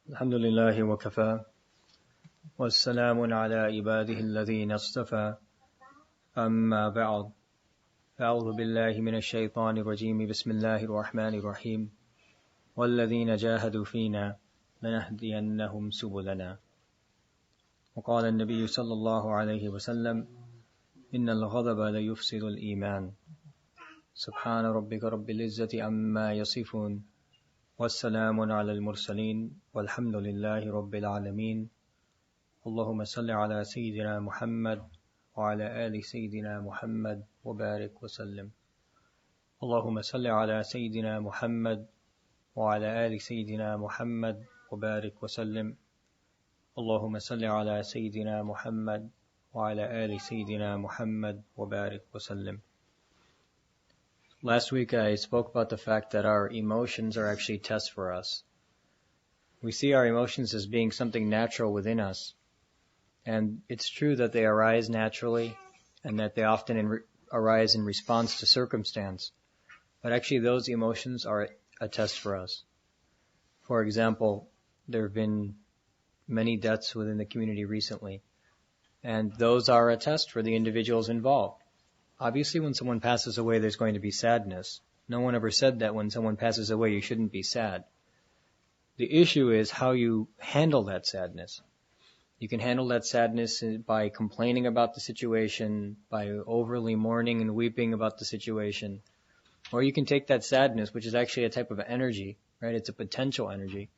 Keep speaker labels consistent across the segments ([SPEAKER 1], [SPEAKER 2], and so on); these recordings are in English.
[SPEAKER 1] الحمد لله وكفى والسلام على عباده الذين اصطفى أما بعد أعوذ بالله من الشيطان الرجيم بسم الله الرحمن الرحيم والذين جاهدوا فينا لنهدينهم سبلنا وقال النبي صلى الله عليه وسلم إن الغضب ليفسد الإيمان سبحان ربك رب العزة عما يصفون والسلام على المرسلين والحمد لله رب العالمين اللهم صل على سيدنا محمد وعلى آل سيدنا محمد وبارك وسلم اللهم صل على سيدنا محمد وعلى آل سيدنا محمد وبارك وسلم اللهم صل على سيدنا محمد وعلى آل سيدنا محمد وبارك وسلم. Last week I spoke about the fact that our emotions are actually tests for us. We see our emotions as being something natural within us. And it's true that they arise naturally and that they often arise in response to circumstance. But actually those emotions are a test for us. For example, there have been many deaths within the community recently. And those are a test for the individuals involved. Obviously, when someone passes away, there's going to be sadness. No one ever said that when someone passes away, you shouldn't be sad. The issue is how you handle that sadness. You can handle that sadness by complaining about the situation, by overly mourning and weeping about the situation. Or you can take that sadness, which is actually a type of energy, right? It's a potential energy.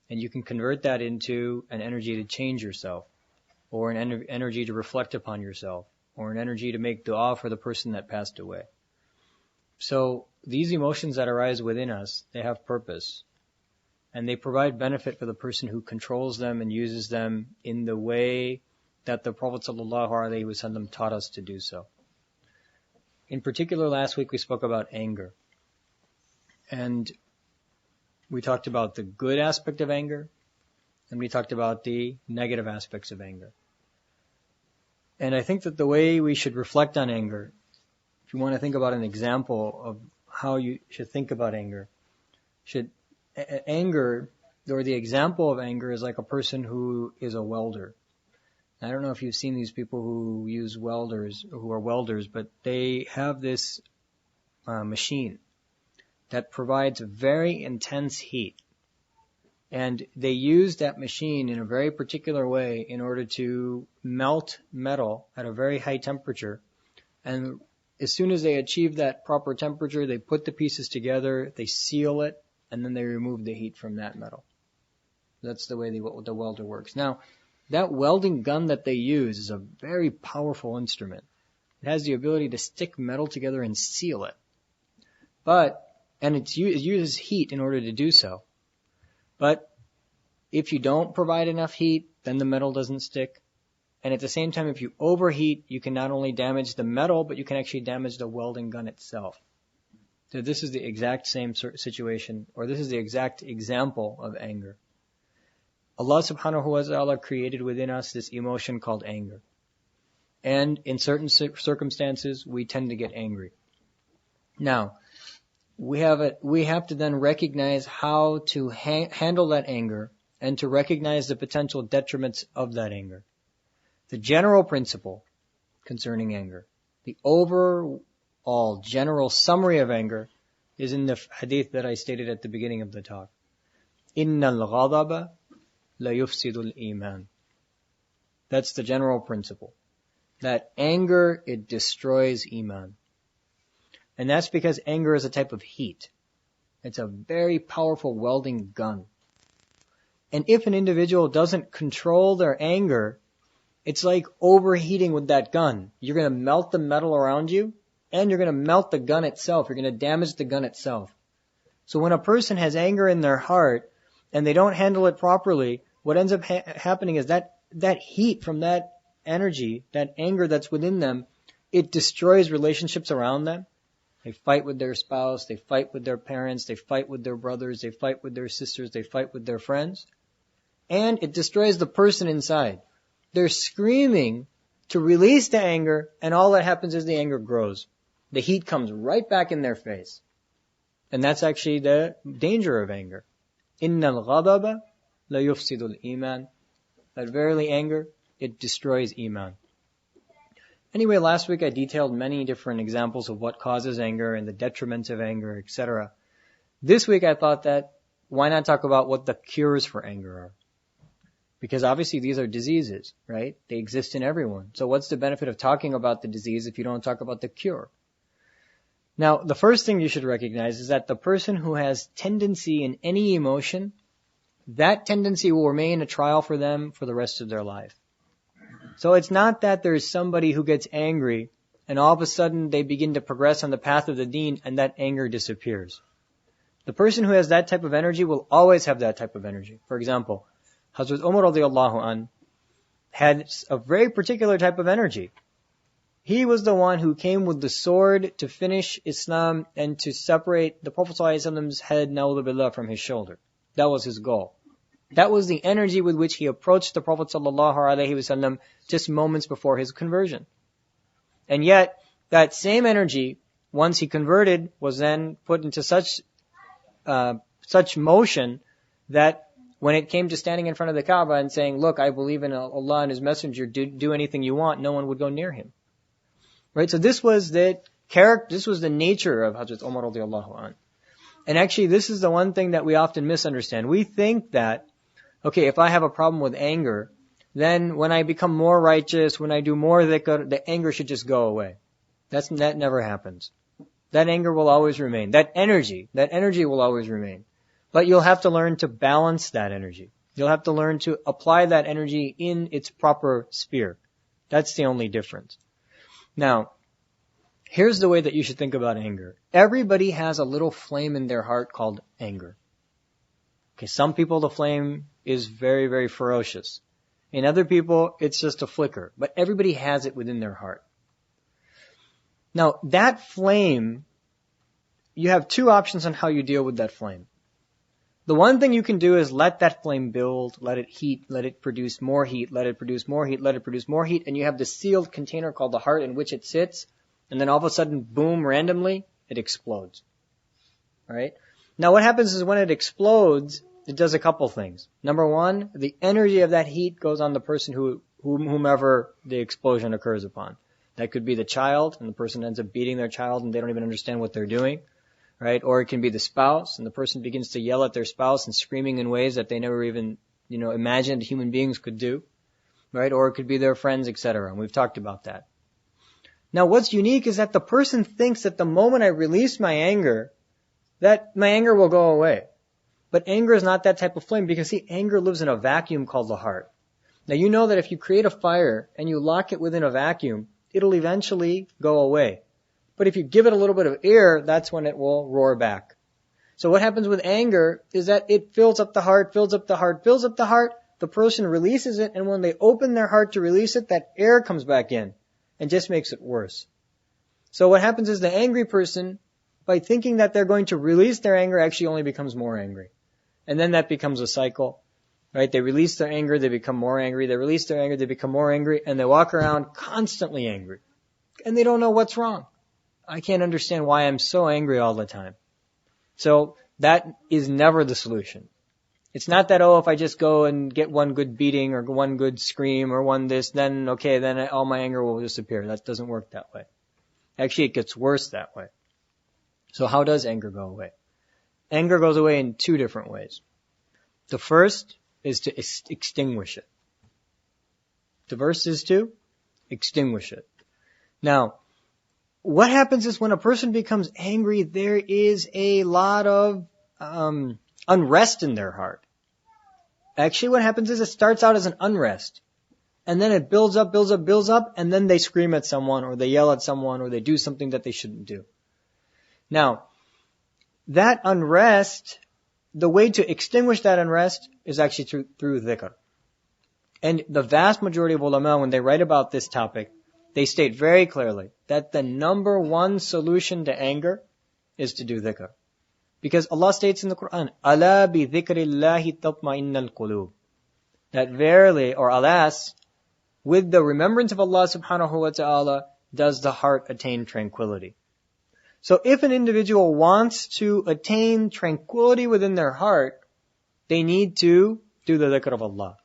[SPEAKER 1] And you can convert that into an energy to change yourself, or an energy to reflect upon yourself, or an energy to make dua for the person that passed away. So these emotions that arise within us, they have purpose. And they provide benefit for the person who controls them and uses them in the way that the Prophet ﷺ taught us to do so. In particular, last week we spoke about anger. And we talked about the good aspect of anger, and we talked about the negative aspects of anger. And I think that the way we should reflect on anger, if you want to think about an example of how you should think about anger, anger, or the example of anger is like a person who is a welder. I don't know if you've seen these people who are welders, but they have this machine that provides very intense heat. And they use that machine in a very particular way in order to melt metal at a very high temperature. And as soon as they achieve that proper temperature, they put the pieces together, they seal it, and then they remove the heat from that metal. That's the way the welder works. Now, that welding gun that they use is a very powerful instrument. It has the ability to stick metal together and seal it. And it uses heat in order to do so. But if you don't provide enough heat, then the metal doesn't stick. And at the same time, if you overheat, you can not only damage the metal, but you can actually damage the welding gun itself. So this is the exact same situation, or this is the exact example of anger. Allah subhanahu wa ta'ala created within us this emotion called anger. And in certain circumstances, we tend to get angry. Now, we have to then recognize how to handle that anger and to recognize the potential detriments of that anger. The general principle concerning anger, the overall general summary of anger is in the hadith that I stated at the beginning of the talk. Innal ghadaba la yufsidul iman. That's the general principle. That anger, it destroys iman. And that's because anger is a type of heat. It's a very powerful welding gun. And if an individual doesn't control their anger, it's like overheating with that gun. You're going to melt the metal around you, and you're going to melt the gun itself. You're going to damage the gun itself. So when a person has anger in their heart, and they don't handle it properly, what ends up happening is that heat from that energy, that anger that's within them, it destroys relationships around them. They fight with their spouse, they fight with their parents, they fight with their brothers, they fight with their sisters, they fight with their friends. And it destroys the person inside. They're screaming to release the anger, and all that happens is the anger grows. The heat comes right back in their face. And that's actually the danger of anger. Innal ghadaba la yufsidul iman. That verily anger, it destroys iman. Anyway, last week I detailed many different examples of what causes anger and the detriments of anger, etc. This week I thought that why not talk about what the cures for anger are? Because obviously these are diseases, right? They exist in everyone. So what's the benefit of talking about the disease if you don't talk about the cure? Now, the first thing you should recognize is that the person who has tendency in any emotion, that tendency will remain a trial for them for the rest of their life. So it's not that there's somebody who gets angry and all of a sudden they begin to progress on the path of the deen and that anger disappears. The person who has that type of energy will always have that type of energy. For example, Hazrat Umar radiallahu an had a very particular type of energy. He was the one who came with the sword to finish Islam and to separate the Prophet ﷺ's head, na'udhu billah, from his shoulder. That was his goal. That was the energy with which he approached the Prophet ﷺ just moments before his conversion. And yet, that same energy, once he converted, was then put into such motion that when it came to standing in front of the Kaaba and saying, look, I believe in Allah and His Messenger, do anything you want, no one would go near him. Right? So this was the nature of Hazrat Umar radiallahu anh. And actually, this is the one thing that we often misunderstand. We think that, okay, if I have a problem with anger, then when I become more righteous, when I do more dhikr, the anger should just go away. That never happens. That anger will always remain. That energy will always remain. But you'll have to learn to balance that energy. You'll have to learn to apply that energy in its proper sphere. That's the only difference. Now, here's the way that you should think about anger. Everybody has a little flame in their heart called anger. Okay, some people the flame is very, very ferocious. In other people, it's just a flicker. But everybody has it within their heart. Now, that flame, you have two options on how you deal with that flame. The one thing you can do is let that flame build, let it heat, let it produce more heat, let it produce more heat, let it produce more heat, and you have this sealed container called the heart in which it sits, and then all of a sudden, boom, randomly, it explodes. Alright? Now what happens is when it explodes, it does a couple things. Number one, the energy of that heat goes on the person whomever the explosion occurs upon. That could be the child, and the person ends up beating their child and they don't even understand what they're doing. Right? Or it can be the spouse, and the person begins to yell at their spouse and screaming in ways that they never even, imagined human beings could do. Right? Or it could be their friends, etc. And we've talked about that. Now what's unique is that the person thinks that the moment I release my anger, that my anger will go away. But anger is not that type of flame because see, anger lives in a vacuum called the heart. Now you know that if you create a fire and you lock it within a vacuum, it'll eventually go away. But if you give it a little bit of air, that's when it will roar back. So what happens with anger is that it fills up the heart, fills up the heart, fills up the heart. The person releases it, and when they open their heart to release it, that air comes back in and just makes it worse. So what happens is the angry person, by thinking that they're going to release their anger, actually only becomes more angry. And then that becomes a cycle. Right? They release their anger, they become more angry. They release their anger, they become more angry. And they walk around constantly angry. And they don't know what's wrong. I can't understand why I'm so angry all the time. So that is never the solution. It's not that, if I just go and get one good beating or one good scream or one this, then all my anger will disappear. That doesn't work that way. Actually, it gets worse that way. So how does anger go away? Anger goes away in two different ways. The first is to extinguish it. The first is to extinguish it. Now, what happens is when a person becomes angry, there is a lot of unrest in their heart. Actually, what happens is it starts out as an unrest. And then it builds up, and then they scream at someone, or they yell at someone, or they do something that they shouldn't do. Now, that unrest, the way to extinguish that unrest is actually through dhikr. And the vast majority of ulama, when they write about this topic, they state very clearly that the number one solution to anger is to do dhikr. Because Allah states in the Quran, "Ala bi dhikrillahi tatma'innal qulub." That verily, or alas, with the remembrance of Allah subhanahu wa ta'ala, does the heart attain tranquility. So if an individual wants to attain tranquility within their heart, they need to do the dhikr of Allah.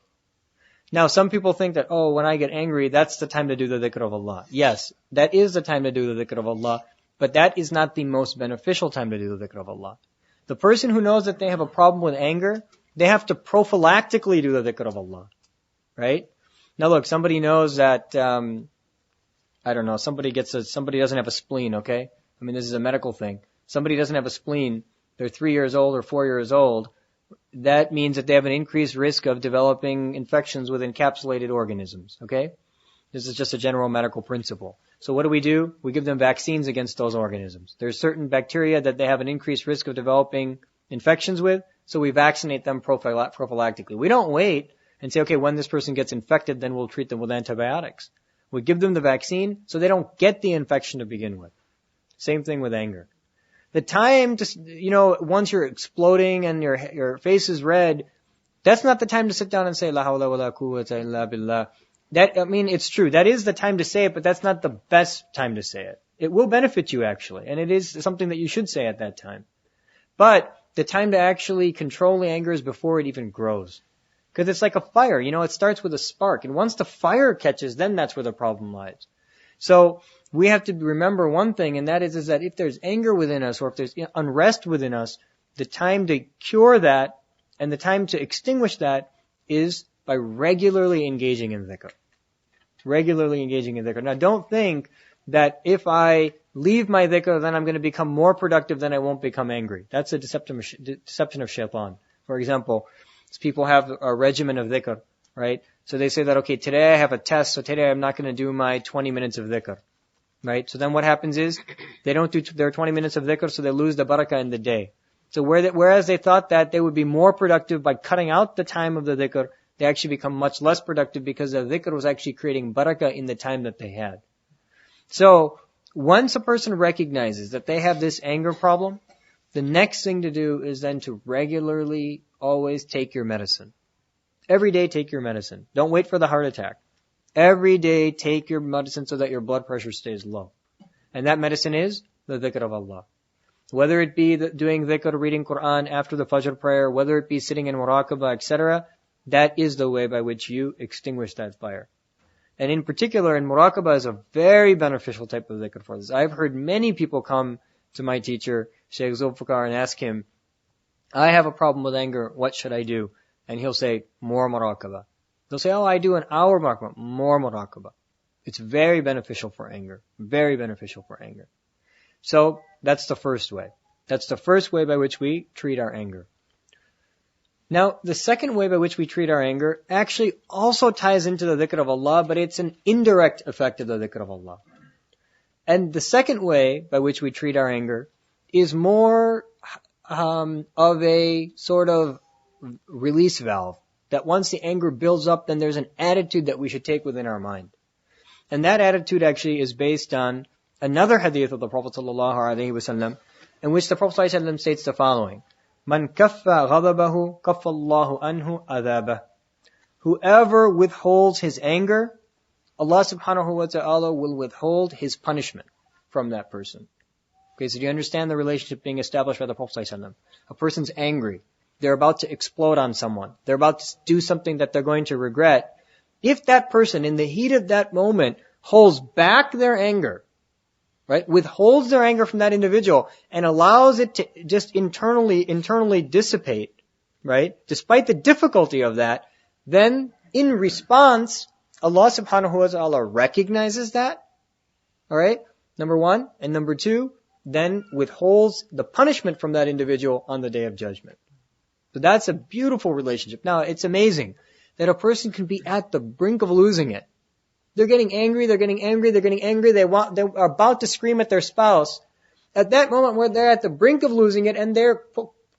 [SPEAKER 1] Now, some people think that, oh, when I get angry, that's the time to do the dhikr of Allah. Yes, that is the time to do the dhikr of Allah, but that is not the most beneficial time to do the dhikr of Allah. The person who knows that they have a problem with anger, they have to prophylactically do the dhikr of Allah. Right? Now look, somebody knows that, I don't know, somebody doesn't have a spleen, okay? I mean, this is a medical thing. Somebody doesn't have a spleen, they're 3 years old or 4 years old. That means that they have an increased risk of developing infections with encapsulated organisms, okay? This is just a general medical principle. So what do? We give them vaccines against those organisms. There's certain bacteria that they have an increased risk of developing infections with, so we vaccinate them prophylactically. We don't wait and say, okay, when this person gets infected, then we'll treat them with antibiotics. We give them the vaccine so they don't get the infection to begin with. Same thing with anger. The time to, once you're exploding and your face is red, that's not the time to sit down and say, La hawla wa la quwwata illa billah. It's true. That is the time to say it, but that's not the best time to say it. It will benefit you actually, and it is something that you should say at that time. But the time to actually control the anger is before it even grows. Because it's like a fire, it starts with a spark. And once the fire catches, then that's where the problem lies. So we have to remember one thing, and that is that if there's anger within us or if there's unrest within us, the time to cure that and the time to extinguish that is by regularly engaging in dhikr. Regularly engaging in dhikr. Now don't think that if I leave my dhikr, then I'm going to become more productive, then I won't become angry. That's a deception of shaitan. For example, people have a regimen of dhikr, right? So they say that, okay, today I have a test, so today I'm not going to do my 20 minutes of dhikr, right? So then what happens is, they don't do their 20 minutes of dhikr, so they lose the barakah in the day. So whereas they thought that they would be more productive by cutting out the time of the dhikr, they actually become much less productive because the dhikr was actually creating barakah in the time that they had. So, once a person recognizes that they have this anger problem, the next thing to do is then to regularly always take your medicine. Every day take your medicine. Don't wait for the heart attack. Every day take your medicine so that your blood pressure stays low. And that medicine is the dhikr of Allah. Whether it be doing dhikr, reading Quran after the Fajr prayer, whether it be sitting in muraqabah, etc., that is the way by which you extinguish that fire. And in particular, in muraqabah is a very beneficial type of dhikr for this. I've heard many people come to my teacher, Shaykh Zulfiqar, and ask him, I have a problem with anger, what should I do? And he'll say, more muraqabah. They'll say, I do an hour muraqabah, more muraqabah. It's very beneficial for anger. Very beneficial for anger. So, that's the first way. That's the first way by which we treat our anger. Now, the second way by which we treat our anger actually also ties into the dhikr of Allah, but it's an indirect effect of the dhikr of Allah. And the second way by which we treat our anger is more of a sort of release valve. That once the anger builds up, then there's an attitude that we should take within our mind. And that attitude actually is based on another hadith of the Prophet ﷺ, in which the Prophet ﷺ states the following. Man kaffa ghadabahu, kaffa Allahu anhu adhabah. Whoever withholds his anger, Allah subhanahu wa ta'ala will withhold his punishment from that person. Okay, so do you understand the relationship being established by the Prophet ﷺ? A person's angry. They're about to explode on someone. They're about to do something that they're going to regret. If that person, in the heat of that moment, holds back their anger, right, withholds their anger from that individual and allows it to just internally dissipate, right, despite the difficulty of that, then in response, Allah subhanahu wa ta'ala recognizes that, alright, number one, and number two, then withholds the punishment from that individual on the Day of Judgment. So that's a beautiful relationship. Now, it's amazing that a person can be at the brink of losing it. They're getting angry, they are about to scream at their spouse. At that moment where they're at the brink of losing it and they're,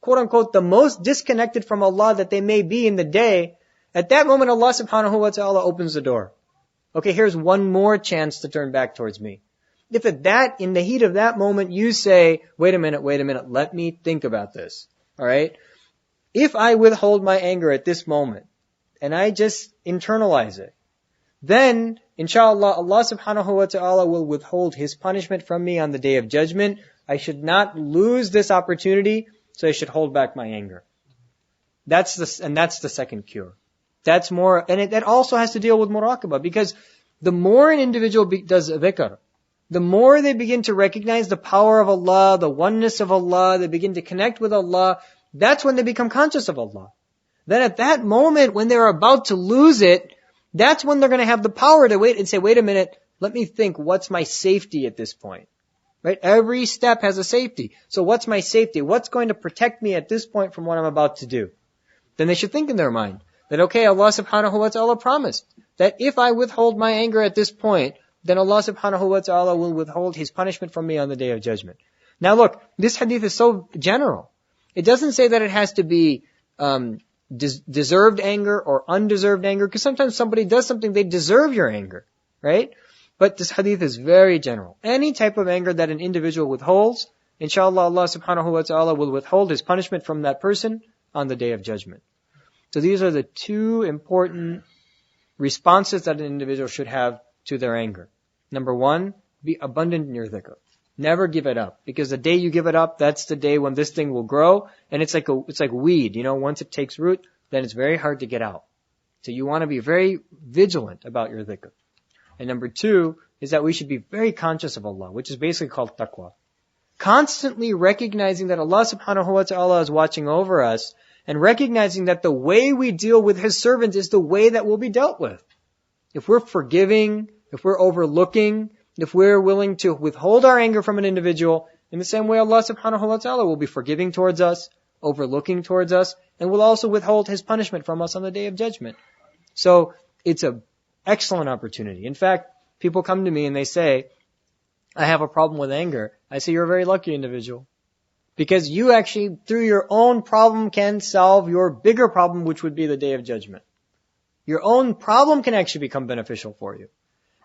[SPEAKER 1] quote unquote, the most disconnected from Allah that they may be in the day, at that moment Allah subhanahu wa ta'ala opens the door. Okay, here's one more chance to turn back towards me. If in the heat of that moment you say, wait a minute, let me think about this. Alright? If I withhold my anger at this moment, and I just internalize it, then, inshallah, Allah subhanahu wa ta'ala will withhold His punishment from me on the Day of Judgment. I should not lose this opportunity, so I should hold back my anger. That's the second cure. That's more, and that also has to deal with muraqabah, because the more an individual does dhikr, the more they begin to recognize the power of Allah, the oneness of Allah, they begin to connect with Allah, that's when they become conscious of Allah. Then at that moment, when they're about to lose it, that's when they're going to have the power to wait and say, wait a minute, let me think, what's my safety at this point? Right? Every step has a safety. So what's my safety? What's going to protect me at this point from what I'm about to do? Then they should think in their mind that, okay, Allah subhanahu wa ta'ala promised that if I withhold my anger at this point, then Allah subhanahu wa ta'ala will withhold His punishment from me on the Day of Judgment. Now look, this hadith is so general. It doesn't say that it has to be deserved anger or undeserved anger, because sometimes somebody does something, they deserve your anger, right? But this hadith is very general. Any type of anger that an individual withholds, inshallah, Allah subhanahu wa ta'ala will withhold His punishment from that person on the Day of Judgment. So these are the two important responses that an individual should have to their anger. Number one, be abundant in your dhikr. Never give it up, because the day you give it up, that's the day when this thing will grow, and it's like weed, once it takes root, then it's very hard to get out. So you want to be very vigilant about your dhikr. And number two is that we should be very conscious of Allah, which is basically called taqwa. Constantly recognizing that Allah subhanahu wa ta'ala is watching over us, and recognizing that the way we deal with His servants is the way that we'll be dealt with. If we're forgiving, if we're overlooking, if we're willing to withhold our anger from an individual, in the same way Allah subhanahu wa ta'ala will be forgiving towards us, overlooking towards us, and will also withhold His punishment from us on the Day of Judgment. So it's an excellent opportunity. In fact, people come to me and they say, I have a problem with anger. I say, you're a very lucky individual. Because you actually, through your own problem, can solve your bigger problem, which would be the Day of Judgment. Your own problem can actually become beneficial for you.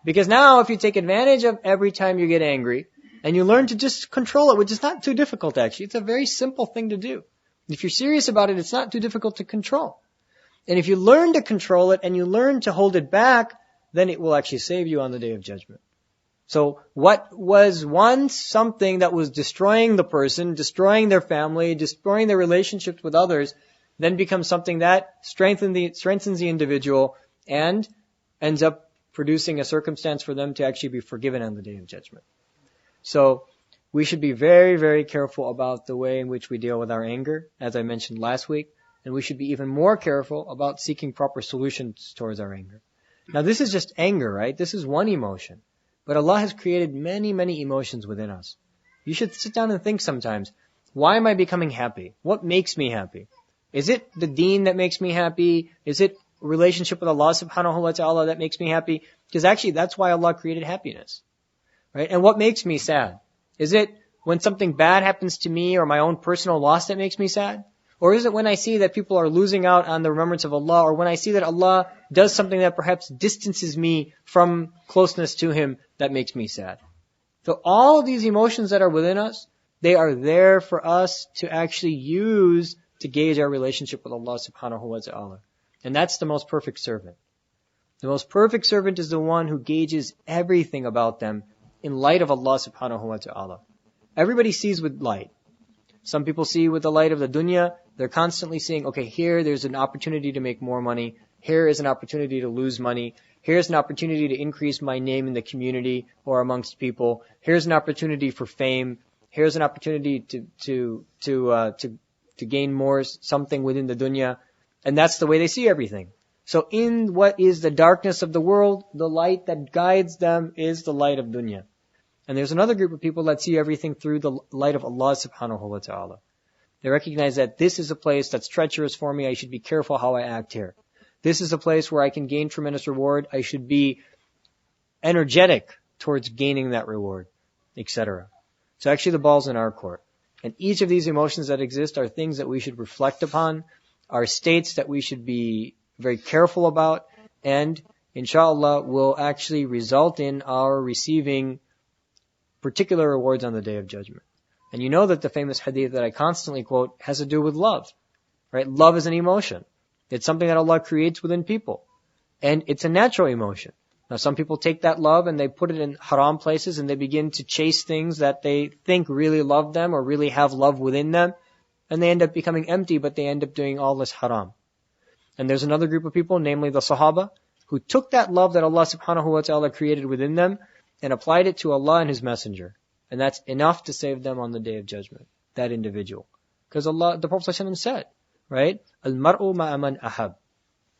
[SPEAKER 1] Because now if you take advantage of every time you get angry, and you learn to just control it, which is not too difficult actually, it's a very simple thing to do. If you're serious about it, it's not too difficult to control. And if you learn to control it, and you learn to hold it back, then it will actually save you on the Day of Judgment. So what was once something that was destroying the person, destroying their family, destroying their relationships with others, then becomes something that strengthens the individual and ends up producing a circumstance for them to actually be forgiven on the Day of Judgment. So we should be very, very careful about the way in which we deal with our anger, as I mentioned last week, and we should be even more careful about seeking proper solutions towards our anger. Now this is just anger, right? This is one emotion. But Allah has created many, many emotions within us. You should sit down and think sometimes, why am I becoming happy? What makes me happy? Is it the deen that makes me happy? Is it a relationship with Allah subhanahu wa ta'ala that makes me happy? Because actually that's why Allah created happiness. Right? And what makes me sad? Is it when something bad happens to me or my own personal loss that makes me sad? Or is it when I see that people are losing out on the remembrance of Allah, or when I see that Allah does something that perhaps distances me from closeness to Him that makes me sad? So all of these emotions that are within us, they are there for us to actually use to gauge our relationship with Allah subhanahu wa ta'ala. And that's the most perfect servant. The most perfect servant is the one who gauges everything about them in light of Allah subhanahu wa ta'ala. Everybody sees with light. Some people see with the light of the dunya. They're constantly seeing, okay, here there's an opportunity to make more money. Here is an opportunity to lose money. Here's an opportunity to increase my name in the community or amongst people. Here's an opportunity for fame. Here's an opportunity to gain more something within the dunya. And that's the way they see everything. So in what is the darkness of the world, the light that guides them is the light of dunya. And there's another group of people that see everything through the light of Allah subhanahu wa ta'ala. They recognize that this is a place that's treacherous for me. I should be careful how I act here. This is a place where I can gain tremendous reward. I should be energetic towards gaining that reward, etc. So actually the ball's in our court. And each of these emotions that exist are things that we should reflect upon, are states that we should be very careful about, and inshallah will actually result in our receiving particular rewards on the Day of Judgment. And you know that the famous hadith that I constantly quote has to do with love, right? Love is an emotion. It's something that Allah creates within people. And it's a natural emotion. Now some people take that love and they put it in haram places and they begin to chase things that they think really love them or really have love within them. and they end up becoming empty, but they end up doing all this haram. And there's another group of people, namely the Sahaba, who took that love that Allah subhanahu wa ta'ala created within them and applied it to Allah and His Messenger. And that's enough to save them on the Day of Judgment, that individual. Because Allah, the Prophet ﷺ said, right? Al-mar'u ma'aman ahab.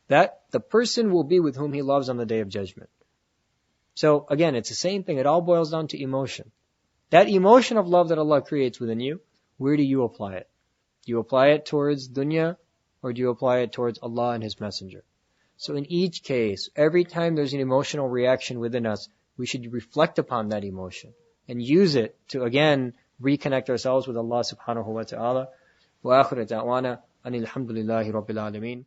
[SPEAKER 1] That the person will be with whom he loves on the Day of Judgment. So again, it's the same thing. It all boils down to emotion. That emotion of love that Allah creates within you, where do you apply it? Do you apply it towards dunya, or do you apply it towards Allah and His Messenger? So in each case, every time there's an emotional reaction within us, we should reflect upon that emotion and use it to again reconnect ourselves with Allah subhanahu wa ta'ala. Wa akhiru da'wana anil hamdulillahi rabbil alameen.